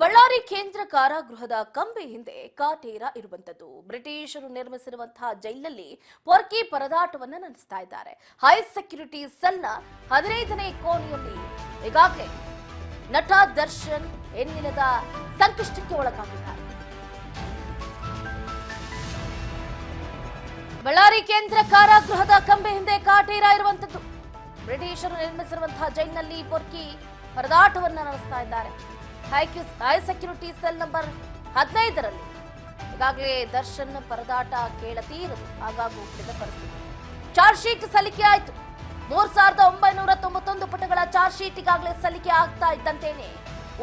ಬಳ್ಳಾರಿ ಕೇಂದ್ರ ಕಾರಾಗೃಹದ ಕಂಬಿ ಹಿಂದೆ ಕಾಟೇರ ಇರುವಂತದ್ದು. ಬ್ರಿಟಿಷರು ನಿರ್ಮಿಸಿರುವಂತಹ ಜೈಲಿನಲ್ಲಿ ಪೊರ್ಕಿ ಪರದಾಟವನ್ನ ನಡೆಸ್ತಾ ಇದ್ದಾರೆ. ಹೈ ಸೆಕ್ಯೂರಿಟಿ ಸೆಲ್ನ 15ನೇ ಕೋಣೆಯಲ್ಲಿ ಈಗಾಗಲೇ ನಟ ದರ್ಶನ್ ಎನ್ನಿಲ್ಲದ ಸಂಕಷ್ಟಕ್ಕೆ ಒಳಗಾಗಿದ್ದಾರೆ. ಬಳ್ಳಾರಿ ಕೇಂದ್ರ ಕಾರಾಗೃಹದ ಕಂಬಿ ಹಿಂದೆ ಕಾಟೇರ ಇರುವಂತದ್ದು. ಬ್ರಿಟಿಷರು ನಿರ್ಮಿಸಿರುವಂತಹ ಜೈಲಿನಲ್ಲಿ ಪೊರ್ಕಿ ಪರದಾಟವನ್ನ ನಡೆಸ್ತಾ ಇದ್ದಾರೆ. ಹೈ ಸೆಕ್ಯೂರಿಟಿ ಸೆಲ್ ನಂಬರ್ 15ರಲ್ಲಿ ಈಗಾಗಲೇ ದರ್ಶನ್ ಪರದಾಟ ಕೇಳತೀರದು ಆಗಾಗೂ ಉಳಿದ ಪರಿಸ್ಥಿತಿ. ಚಾರ್ಜ್ ಶೀಟ್ ಸಲ್ಲಿಕೆ ಆಯಿತು. 3991 ಪುಟಗಳ ಚಾರ್ಜ್ ಶೀಟ್ ಈಗಾಗಲೇ ಸಲ್ಲಿಕೆ ಆಗ್ತಾ ಇದ್ದಂತೇನೆ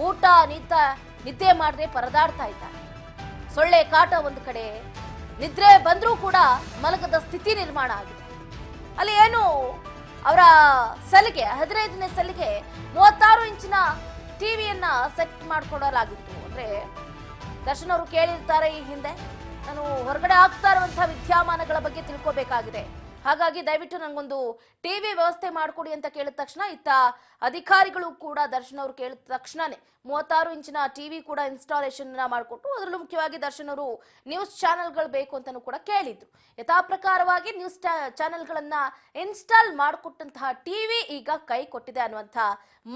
ಊಟ ನಿದ್ದೆ ಮಾಡದೆ ಪರದಾಡ್ತಾ ಇದ್ದಾರೆ. ಸೊಳ್ಳೆ ಕಾಟ ಒಂದು ಕಡೆ, ನಿದ್ರೆ ಬಂದ್ರೂ ಕೂಡ ಮಲಗದ ಸ್ಥಿತಿ ನಿರ್ಮಾಣ ಆಗಿದೆ. ಅಲ್ಲಿ ಏನು ಅವರ ಸಲಿಗೆ 15ನೇ ಸಲಿಗೆ 36 ಇಂಚಿನ ಟಿವಿಯನ್ನ ಸೆಟ್ ಮಾಡ್ಕೊಡಲಾಗಿತ್ತು. ಅಂದ್ರೆ ದರ್ಶನ್ ಅವರು ಕೇಳಿರ್ತಾರೆ, ಈ ಹಿಂದೆ ನಾನು ಹೊರಗಡೆ ಆಗ್ತಾ ಇರುವಂತಹ ವಿದ್ಯಮಾನಗಳ ಬಗ್ಗೆ ತಿಳ್ಕೋಬೇಕಾಗಿದೆ, ಹಾಗಾಗಿ ದಯವಿಟ್ಟು ನನಗೊಂದು ಟಿವಿ ವ್ಯವಸ್ಥೆ ಮಾಡಿಕೊಡಿ ಅಂತ ಕೇಳಿದ ತಕ್ಷಣ ಇತ್ತ ಅಧಿಕಾರಿಗಳು ಕೂಡ ದರ್ಶನ್ ಅವರು ಕೇಳಿದ ತಕ್ಷಣನೇ 36 ಇಂಚಿನ ಟಿವಿ ಕೂಡ ಇನ್ಸ್ಟಾಲೇಷನ್ ಮಾಡಿಕೊಟ್ಟು, ಅದರಲ್ಲೂ ಮುಖ್ಯವಾಗಿ ದರ್ಶನ್ ಅವರು ನ್ಯೂಸ್ ಚಾನೆಲ್ಗಳು ಬೇಕು ಅಂತಾನೂ ಕೂಡ ಕೇಳಿದ್ರು. ಯಥಾ ಪ್ರಕಾರವಾಗಿ ನ್ಯೂಸ್ ಚಾನೆಲ್ಗಳನ್ನ ಇನ್ಸ್ಟಾಲ್ ಮಾಡಿಕೊಟ್ಟಂತಹ ಟಿವಿ ಈಗ ಕೈ ಕೊಟ್ಟಿದೆ ಅನ್ನುವಂಥ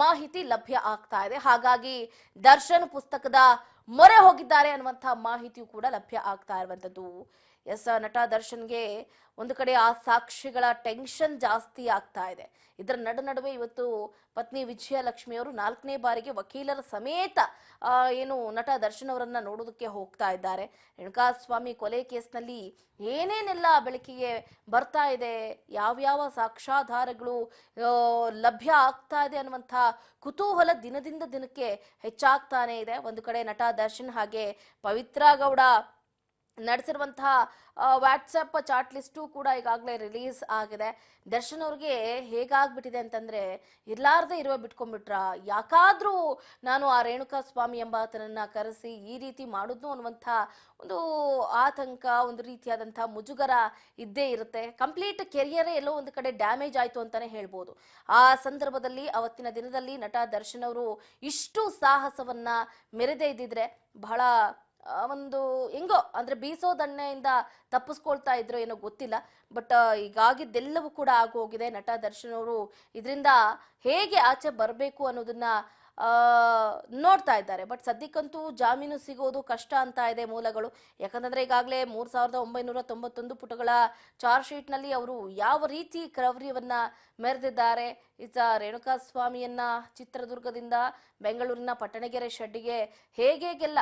ಮಾಹಿತಿ ಲಭ್ಯ ಆಗ್ತಾ ಇದೆ. ಹಾಗಾಗಿ ದರ್ಶನ್ ಪುಸ್ತಕದ ಮೊರೆ ಹೋಗಿದ್ದಾರೆ ಅನ್ನುವಂಥ ಮಾಹಿತಿಯು ಕೂಡ ಲಭ್ಯ ಆಗ್ತಾ ಇರುವಂತದ್ದು. ನಟ ದರ್ಶನ್ಗೆ ಒಂದು ಕಡೆ ಆ ಸಾಕ್ಷಿಗಳ ಟೆನ್ಷನ್ ಜಾಸ್ತಿ ಆಗ್ತಾ ಇದೆ. ಇದರ ನಡುವೆ ಇವತ್ತು ಪತ್ನಿ ವಿಜಯಲಕ್ಷ್ಮಿ ಅವರು 4ನೇ ಬಾರಿಗೆ ವಕೀಲರ ಸಮೇತ ಏನು ನಟ ದರ್ಶನ್ ಅವರನ್ನ ನೋಡೋದಕ್ಕೆ ಹೋಗ್ತಾ ಇದ್ದಾರೆ. ರೇಣುಕಾಸ್ವಾಮಿ ಕೊಲೆ ಕೇಸ್ನಲ್ಲಿ ಏನೇನೆಲ್ಲ ಬೆಳಕಿಗೆ ಬರ್ತಾ ಇದೆ, ಯಾವ್ಯಾವ ಸಾಕ್ಷ್ಯಾಧಾರಗಳು ಲಭ್ಯ ಆಗ್ತಾ ಇದೆ ಅನ್ನುವಂಥ ಕುತೂಹಲ ದಿನದಿಂದ ದಿನಕ್ಕೆ ಹೆಚ್ಚಾಗ್ತಾನೆ ಇದೆ. ಒಂದು ಕಡೆ ನಟ ದರ್ಶನ್ ಹಾಗೆ Pavithra Gowda ನಡೆಸಿರುವಂತಹ WhatsApp chat list ಕೂಡ ಈಗಾಗಲೇ ರಿಲೀಸ್ ಆಗಿದೆ. ದರ್ಶನ್ ಅವ್ರಿಗೆ ಹೇಗಾಗ್ಬಿಟ್ಟಿದೆ ಅಂತಂದ್ರೆ, ಇರ್ಲಾರ್ದೆ ಇರುವ ಬಿಟ್ಕೊಂಡ್ಬಿಟ್ರ, ಯಾಕಾದ್ರೂ ನಾನು ಆ ರೇಣುಕಾಸ್ವಾಮಿ ಎಂಬಾತನನ್ನ ಕರೆಸಿ ಈ ರೀತಿ ಮಾಡುದು ಅನ್ನುವಂಥ ಒಂದು ಆತಂಕ, ಒಂದು ರೀತಿಯಾದಂತಹ ಮುಜುಗರ ಇದ್ದೇ ಇರುತ್ತೆ. ಕಂಪ್ಲೀಟ್ ಕೆರಿಯರೇ ಎಲ್ಲೋ ಒಂದು ಕಡೆ ಡ್ಯಾಮೇಜ್ ಆಯ್ತು ಅಂತಾನೆ ಹೇಳ್ಬೋದು. ಆ ಸಂದರ್ಭದಲ್ಲಿ ಅವತ್ತಿನ ದಿನದಲ್ಲಿ ನಟ ದರ್ಶನ್ ಅವರು ಇಷ್ಟು ಸಾಹಸವನ್ನ ಮೆರೆದೇ ಇದ್ದಿದ್ರೆ ಬಹಳ ಒಂದು ಹೆಂಗೋ ಅಂದ್ರೆ ಬೀಸೋ ದಣ್ಣೆಯಿಂದ ತಪ್ಪಿಸ್ಕೊಳ್ತಾ ಇದ್ರು ಏನೋ ಗೊತ್ತಿಲ್ಲ. ಬಟ್ ಈಗಾಗಿದ್ದೆಲ್ಲವೂ ಕೂಡ ಆಗೋಗಿದೆ. ನಟ ದರ್ಶನ್ ಅವರು ಇದರಿಂದ ಹೇಗೆ ಆಚೆ ಬರಬೇಕು ಅನ್ನೋದನ್ನ ನೋಡ್ತಾ ಇದ್ದಾರೆ. ಬಟ್ ಸದ್ಯಕ್ಕಂತೂ ಜಾಮೀನು ಸಿಗೋದು ಕಷ್ಟ ಅಂತ ಇದೆ ಮೂಲಗಳು. ಯಾಕಂತಂದ್ರೆ ಈಗಾಗಲೇ 3991 ಪುಟಗಳ ಚಾರ್ಜ್ ಶೀಟ್ ನಲ್ಲಿ ಅವರು ಯಾವ ರೀತಿ ಕ್ರೌರ್ಯವನ್ನ ಮೆರೆದಿದ್ದಾರೆ. ಈತ ರೇಣುಕಾಸ್ವಾಮಿಯನ್ನ ಚಿತ್ರದುರ್ಗದಿಂದ ಬೆಂಗಳೂರಿನ ಪಟ್ಟಣಗೆರೆ ಶೆಡ್ಡಿಗೆ ಹೇಗೆಲ್ಲ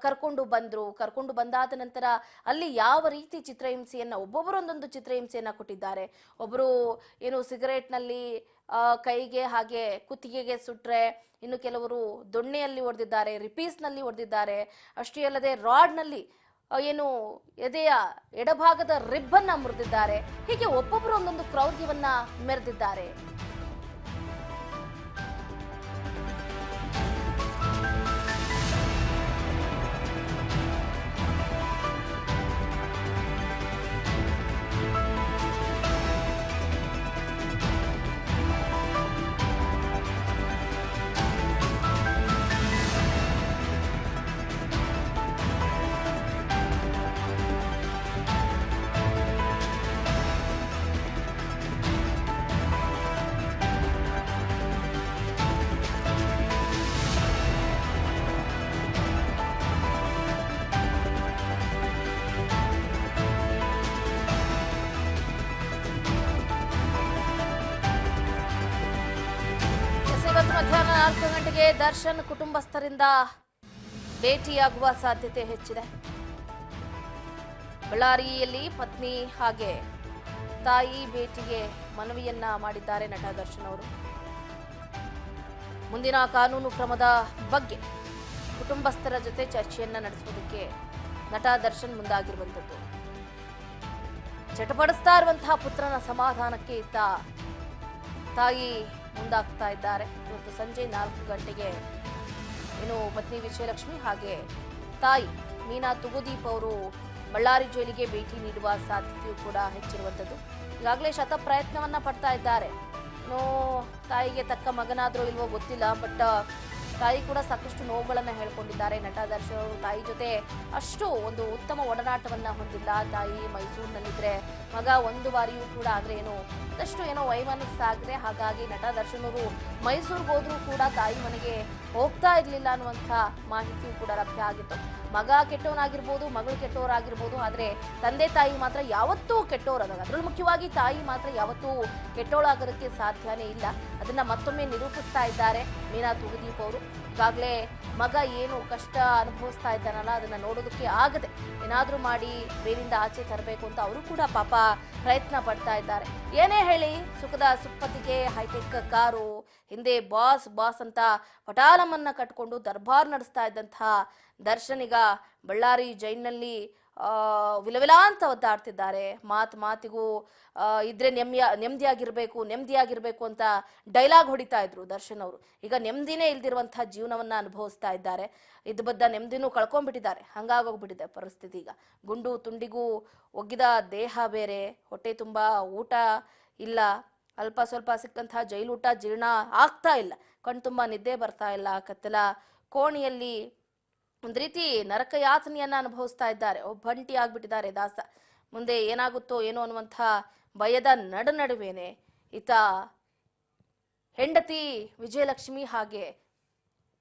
ಕರ್ಕೊಂಡು ಬಂದಾದ ನಂತರ ಅಲ್ಲಿ ಯಾವ ರೀತಿ ಚಿತ್ರಹಿಂಸೆಯನ್ನ ಒಬ್ಬೊಬ್ಬರೊಂದೊಂದು ಚಿತ್ರಹಿಂಸೆಯನ್ನ ಕೊಟ್ಟಿದ್ದಾರೆ. ಒಬ್ಬರು ಏನು ಸಿಗರೇಟ್ ನಲ್ಲಿ ಕೈಗೆ ಹಾಗೆ ಕುತ್ತಿಗೆಗೆ ಸುಟ್ರೆ, ಇನ್ನು ಕೆಲವರು ದೊಣ್ಣೆಯಲ್ಲಿ ಹೊಡೆದಿದ್ದಾರೆ, ರಿಪೀಸ್ ನಲ್ಲಿ ಹೊಡೆದಿದ್ದಾರೆ. ಅಷ್ಟೇ ಅಲ್ಲದೆ ರಾಡ್ ನಲ್ಲಿ ಏನು ಎದೆಯ ಎಡಭಾಗದ ರಿಬ್ಬನ್ನ ಮುರಿದಿದ್ದಾರೆ. ಹೀಗೆ ಒಬ್ಬೊಬ್ಬರು ಒಂದೊಂದು ಕ್ರೌರ್ಯವನ್ನ ಮೆರೆದಿದ್ದಾರೆ. ಮಧ್ಯಾಹ್ನ 4 ಗಂಟೆಗೆ ದರ್ಶನ್ ಕುಟುಂಬಸ್ಥರಿಂದ ಭೇಟಿಯಾಗುವ ಸಾಧ್ಯತೆ ಹೆಚ್ಚಿದೆ. ಬಳ್ಳಾರಿಯಲ್ಲಿ ಪತ್ನಿ ಹಾಗೆ ತಾಯಿ ಭೇಟಿಗೆ ಮನವಿಯನ್ನ ಮಾಡಿದ್ದಾರೆ ನಟ ದರ್ಶನ್ ಅವರು. ಮುಂದಿನ ಕಾನೂನು ಕ್ರಮದ ಬಗ್ಗೆ ಕುಟುಂಬಸ್ಥರ ಜೊತೆ ಚರ್ಚೆಯನ್ನ ನಡೆಸುವುದಕ್ಕೆ ನಟ ದರ್ಶನ್ ಮುಂದಾಗಿರುವಂಥದ್ದು. ಚಟಪಡಿಸ್ತಾ ಇರುವಂತಹ ಪುತ್ರನ ಸಮಾಧಾನಕ್ಕೆ ಇತ್ತ ತಾಯಿ ಮುಂದಾಗ್ತಾ ಇದ್ದಾರೆ. ಇವತ್ತು ಸಂಜೆ 4 ಗಂಟೆಗೆ ಇನ್ನು ಪತ್ನಿ ವಿಜಯಲಕ್ಷ್ಮಿ ಹಾಗೆ ತಾಯಿ ಮೀನಾ ತುಗುದೀಪ್ ಅವರು ಬಳ್ಳಾರಿ ಜೈಲಿಗೆ ಭೇಟಿ ನೀಡುವ ಸಾಧ್ಯತೆಯೂ ಕೂಡ ಹೆಚ್ಚಿರುವಂಥದ್ದು. ಈಗಾಗಲೇ ಶತ ಪ್ರಯತ್ನವನ್ನ ಪಡ್ತಾ ಇದ್ದಾರೆ. ತಾಯಿಗೆ ತಕ್ಕ ಮಗನಾದ್ರೂ ಇಲ್ವೋ ಗೊತ್ತಿಲ್ಲ, ಬಟ್ ತಾಯಿ ಕೂಡ ಸಾಕಷ್ಟು ನೋವುಗಳನ್ನ ಹೇಳ್ಕೊಂಡಿದ್ದಾರೆ. ನಟ ದರ್ಶನ್ ಅವರು ತಾಯಿ ಜೊತೆ ಅಷ್ಟು ಒಂದು ಉತ್ತಮ ಒಡನಾಟವನ್ನ ಹೊಂದಿಲ್ಲ. ತಾಯಿ ಮೈಸೂರಿನಲ್ಲಿದ್ರೆ ಮಗ ಒಂದು ಬಾರಿಯೂ ಕೂಡ ಆದ್ರೆ ಅದಷ್ಟು ವೈಮನಸ್ಸಾಗಿದೆ. ಹಾಗಾಗಿ ನಟ ದರ್ಶನ್ ಅವರು ಮೈಸೂರಿಗೆ ಹೋದ್ರೂ ಕೂಡ ತಾಯಿ ಮನೆಗೆ ಹೋಗ್ತಾ ಇರ್ಲಿಲ್ಲ ಅನ್ನುವಂಥ ಮಾಹಿತಿಯೂ ಕೂಡ ಲಭ್ಯ ಆಗಿತ್ತು. ಮಗ ಕೆಟ್ಟವನಾಗಿರ್ಬೋದು, ಮಗಳು ಕೆಟ್ಟವರಾಗಿರ್ಬೋದು, ಆದ್ರೆ ತಂದೆ ತಾಯಿ ಮಾತ್ರ ಯಾವತ್ತೂ ಕೆಟ್ಟವರಾದಾಗ, ಅದರಲ್ಲೂ ಮುಖ್ಯವಾಗಿ ತಾಯಿ ಮಾತ್ರ ಯಾವತ್ತೂ ಕೆಟ್ಟವಳಾಗೋದಕ್ಕೆ ಸಾಧ್ಯನೇ ಇಲ್ಲ. ಅದನ್ನ ಮತ್ತೊಮ್ಮೆ ನಿರೂಪಿಸ್ತಾ ಇದ್ದಾರೆ ಮೀನಾ ತೂಗುದೀಪ್ ಅವರು. ಈಗಾಗಲೇ ಮಗ ಏನು ಕಷ್ಟ ಅನುಭವಿಸ್ತಾ ಇದ್ದಾನಲ್ಲ, ಅದನ್ನ ನೋಡೋದಕ್ಕೆ ಆಗದೆ ಏನಾದ್ರೂ ಮಾಡಿ ಬೇರಿಂದ ಆಚೆ ತರಬೇಕು ಅಂತ ಅವರು ಕೂಡ ಪಾಪ ಪ್ರಯತ್ನ ಪಡ್ತಾ ಇದ್ದಾರೆ. ಏನೇ ಹೇಳಿ ಸುಖದ ಸುಪ್ಪತ್ತಿಗೆ ಹೈಟೆಕ್ ಕಾರು, ಹಿಂದೆ ಬಾಸ್ ಬಾಸ್ ಅಂತ ಪಟಾಲಮನ್ನ ಕಟ್ಕೊಂಡು ದರ್ಬಾರ್ ನಡೆಸ್ತಾ ಇದ್ದಂತಹ ದರ್ಶನ್ ಈಗ ಬಳ್ಳಾರಿ ಜೈಲಿನಲ್ಲಿ ವಿಲವಿಲ ಅಂತ ಒದ್ದಾಡ್ತಿದ್ದಾರೆ. ಮಾತಿಗೂ ಇದ್ರೆ ನೆಮ್ಮದಿಯಾಗಿರ್ಬೇಕು ಅಂತ ಡೈಲಾಗ್ ಹೊಡಿತಾ ಇದ್ರು ದರ್ಶನ್ ಅವರು. ಈಗ ನೆಮ್ಮದಿನೇ ಇಲ್ದಿರುವಂತಹ ಜೀವನವನ್ನ ಅನುಭವಿಸ್ತಾ ಇದ್ದಾರೆ. ಇದು ಬದ್ದ ನೆಮ್ಮದಿನೂ ಕಳ್ಕೊಂಡ್ಬಿಟ್ಟಿದ್ದಾರೆ. ಹಂಗಾಗೋಗ್ಬಿಟ್ಟಿದೆ ಪರಿಸ್ಥಿತಿ. ಈಗ ಗುಂಡು ತುಂಡಿಗೂ ಒಗ್ಗಿದ ದೇಹ ಬೇರೆ, ಹೊಟ್ಟೆ ತುಂಬಾ ಊಟ ಇಲ್ಲ, ಅಲ್ಪ ಸ್ವಲ್ಪ ಸಿಕ್ಕಂತಹ ಜೈಲೂಟ ಜೀರ್ಣ ಆಗ್ತಾ ಇಲ್ಲ, ಕಣ್ತುಂಬ ನಿದ್ದೆ ಬರ್ತಾ ಇಲ್ಲ, ಕತ್ತಲ ಕೋಣೆಯಲ್ಲಿ ಒಂದು ರೀತಿ ನರಕ ಯಾತನೆಯನ್ನ ಅನುಭವಿಸ್ತಾ ಇದ್ದಾರೆ. ಒಬ್ಬಂಟಿ ಆಗ್ಬಿಟ್ಟಿದ್ದಾರೆ ದಾಸ. ಮುಂದೆ ಏನಾಗುತ್ತೋ ಏನೋ ಅನ್ನುವಂಥ ಭಯದ ನಡುವೇನೆ ಈತ ಹೆಂಡತಿ ವಿಜಯಲಕ್ಷ್ಮಿ ಹಾಗೆ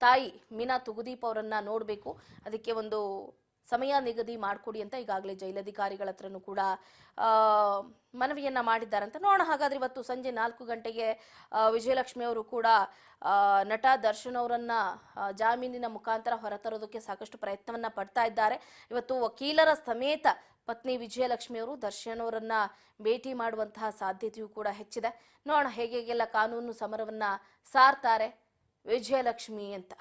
ತಾಯಿ ಮೀನಾ ತೂಗುದೀಪ್ ಅವರನ್ನ ನೋಡಬೇಕು, ಅದಕ್ಕೆ ಒಂದು ಸಮಯ ನಿಗದಿ ಮಾಡಿಕೊಡಿ ಅಂತ ಈಗಾಗಲೇ ಜೈಲಧಿಕಾರಿಗಳ ಹತ್ರನೂ ಕೂಡ ಮನವಿಯನ್ನ ಮಾಡಿದ್ದಾರಂತ. ನೋಡೋಣ ಹಾಗಾದ್ರೆ ಇವತ್ತು ಸಂಜೆ 4 ಗಂಟೆಗೆ ವಿಜಯಲಕ್ಷ್ಮಿ ಅವರು ಕೂಡ ನಟ ದರ್ಶನ್ ಅವರನ್ನ ಜಾಮೀನಿನ ಮುಖಾಂತರ ಹೊರತರೋದಕ್ಕೆ ಸಾಕಷ್ಟು ಪ್ರಯತ್ನವನ್ನ ಪಡ್ತಾ ಇದ್ದಾರೆ. ಇವತ್ತು ವಕೀಲರ ಸಮೇತ ಪತ್ನಿ ವಿಜಯಲಕ್ಷ್ಮಿ ಅವರು ದರ್ಶನ್ ಅವರನ್ನ ಭೇಟಿ ಮಾಡುವಂತಹ ಸಾಧ್ಯತೆಯೂ ಕೂಡ ಹೆಚ್ಚಿದೆ. ನೋಡೋಣ ಹೇಗೆಲ್ಲ ಕಾನೂನು ಸಮರವನ್ನ ಸಾರ್ತಾರೆ ವಿಜಯಲಕ್ಷ್ಮಿ ಅಂತ.